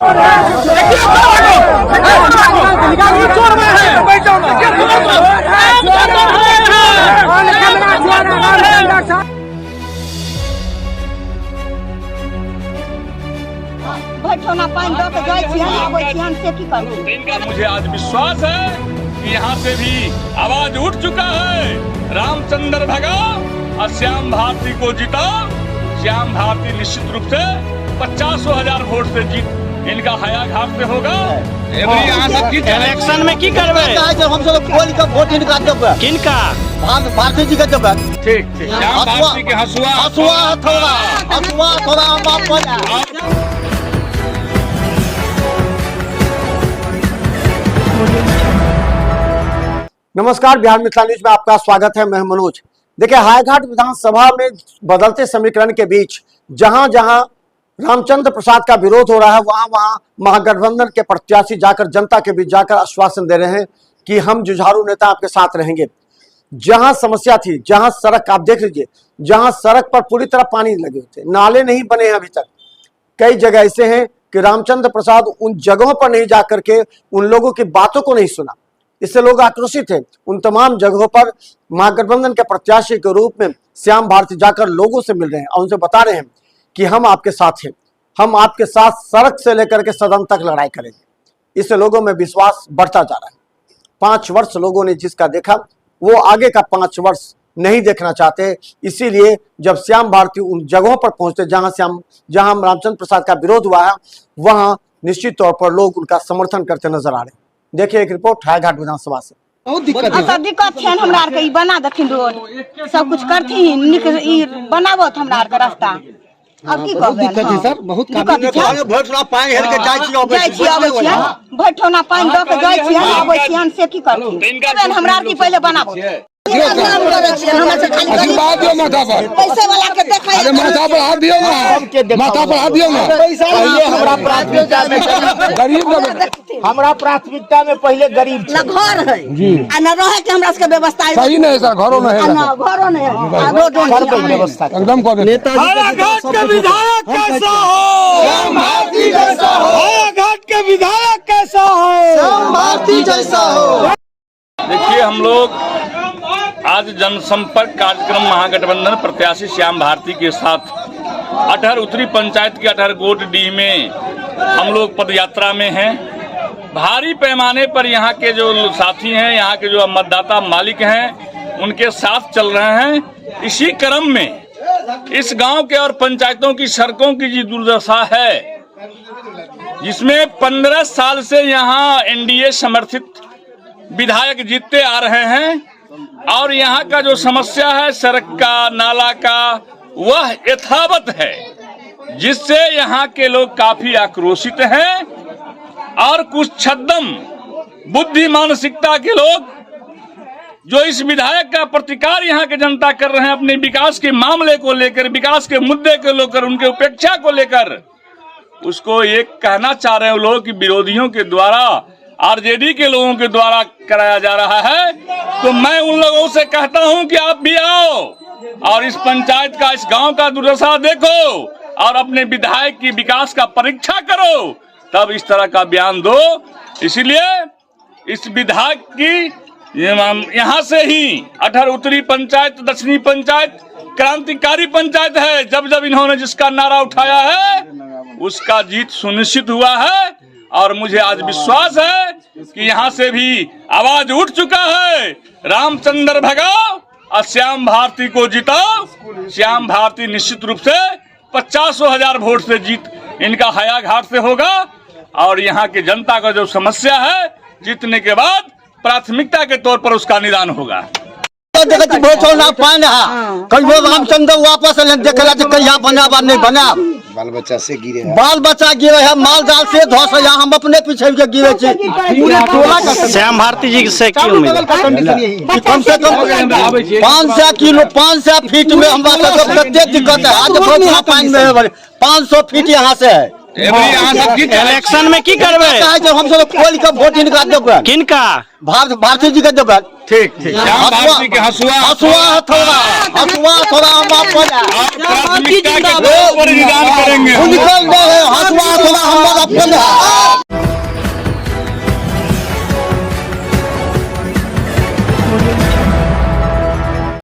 मुझे आज विश्वास है कि यहाँ से भी आवाज उठ चुका है। रामचंद्र भगाओ और श्याम भारती को जिताओ। श्याम भारती निश्चित रूप से 50,000 वोट से जीत इनका हया घाट से होगा। इलेक्शन में की करबे? हम सब कोई का वोट इनका देबे। किनका? भारती जी का देबे। ठीक ठीक। श्याम भारती के हसुआ थोड़ा नमस्कार, बिहार मिथिला न्यूज में आपका स्वागत है। मैं मनोज। देखिए, हायाघाट विधानसभा में बदलते समीकरण के बीच जहां जहां रामचंद्र प्रसाद का विरोध हो रहा है, वहां वहां महागठबंधन के प्रत्याशी जाकर जनता के बीच जाकर आश्वासन दे रहे हैं कि हम जुझारू नेता आपके साथ रहेंगे। जहां समस्या थी, जहां सड़क आप देख लीजिए, जहां सड़क पर पूरी तरह पानी लगे होते, नाले नहीं बने हैं अभी तक। कई जगह ऐसे हैं कि रामचंद्र प्रसाद उन जगहों पर नहीं जाकर के उन लोगों की बातों को नहीं सुना। इससे लोग आक्रोशित हैं। उन तमाम जगहों पर महागठबंधन के प्रत्याशी के रूप में श्याम भारती जाकर लोगों से मिल रहे हैं और उनसे बता रहे हैं कि हम आपके साथ हैं, हम आपके साथ सड़क से लेकर के सदन तक लड़ाई करेंगे। इससे लोगों में विश्वास बढ़ता जा रहा है। 5 वर्ष लोगों ने जिसका देखा, वो आगे का 5 वर्ष नहीं देखना चाहते। इसीलिए जब श्याम भारती उन जगहों पर पहुंचते जहां रामचंद्र प्रसाद का विरोध हुआ है, वहां निश्चित तौर पर लोग उनका समर्थन करते नजर आ रहे हैं। देखिए एक रिपोर्ट हायाघाट विधानसभा से। बहुत दिक्कत है हमरा आर के, बना दथिन रोड, सब कुछ करथिन, निक बनावत हमरा आर के रास्ता। अब की कहबे? दिक्कत है सर, बहुत दिक्कत है। भोटना पानी हेर के जाय छी आबै छी, भोटना पानी द के जाय छी, आबै छी, हम से की करथिन? हमरा आर की पहले बनावो। आशीर्वाद दियो माथा पर, पैसे वाला के देखै। अरे माथा पर हाथ दियो ना, माथा पर हाथ दियो ना। पहले हमरा प्राथमिकता में गरीब लोग, हमरा प्राथमिकता में पहले गरीब ना घर है जी, आ ना रहे के हमरा के व्यवस्था है। सही नहीं सर, घरों नहीं है ना, घरों नहीं है, रोडों की व्यवस्था एकदम कह दे। हायाघाट के विधायक कैसा हो? श्याम भारती जैसा हो। हायाघाट के विधायक कैसा हो? श्याम भारती जैसा हो। देखिए, हम लोग आज जनसंपर्क कार्यक्रम महागठबंधन प्रत्याशी श्याम भारती के साथ अटहर उत्तरी पंचायत के अटहर गोट डी में हम लोग पदयात्रा में हैं। भारी पैमाने पर यहाँ के जो साथी हैं, यहाँ के जो मतदाता मालिक हैं, उनके साथ चल रहे हैं। इसी क्रम में इस गांव के और पंचायतों की सड़कों की जो दुर्दशा है, जिसमें 15 साल से यहाँ एनडीए समर्थित विधायक जीतते आ रहे हैं और यहाँ का जो समस्या है सड़क का, नाला का, वह यथावत है, जिससे यहाँ के लोग काफी आक्रोशित हैं। और कुछ छद्म बुद्धि मानसिकता के लोग जो इस विधायक का प्रतिकार यहाँ के जनता कर रहे हैं, अपने विकास के मामले को लेकर, विकास के मुद्दे को लेकर, उनके उपेक्षा को लेकर, उसको एक कहना चाह रहे हैं लोग कि विरोधियों के द्वारा, आरजेडी के लोगों के द्वारा कराया जा रहा है। तो मैं उन लोगों से कहता हूं कि आप भी आओ और इस पंचायत का, इस गांव का दुर्दशा देखो और अपने विधायक की विकास का परीक्षा करो, तब इस तरह का बयान दो। इसलिए इस विधायक की यहाँ से ही अटहर उत्तरी पंचायत, दक्षिणी पंचायत क्रांतिकारी पंचायत है। जब जब इन्होंने जिसका नारा उठाया है, उसका जीत सुनिश्चित हुआ है। और मुझे आज विश्वास है कि यहाँ से भी आवाज उठ चुका है। रामचंद्र भगाओ और श्याम भारती को जिताओ। श्याम भारती निश्चित रूप से 50,000 वोट से जीत इनका हया घाट से होगा। और यहाँ की जनता का जो समस्या है, जीतने के बाद प्राथमिकता के तौर पर उसका निदान होगा। रामचंद्र वापस देखला कहिया बनाबा नहीं बना, बाल बच्चा से गिरे है, बाल बच्चा गिरे है, माल जाल से धस है, हम अपने पीछे के गिरे छी। पूरे टोला का श्याम भारती जी से क्यों मिला? कम से कम 500 किलो 500 फीट में हमरा सब कते दिक्कत है। आज बहुत पानी में है, 500 फीट यहाँ से है, यहाँ सब जीत जाए। इलेक्शन में की करबे जो हम सब खोल के वोट इनका देबे किनका भारती जी के देबे ठीक ठीक श्याम भारती के हसुआ हसुआ थोड़ा हम आपको प्राथमिकता के तौर पर निदान करेंगे। निकल गए हसुआ थोड़ा हम आपको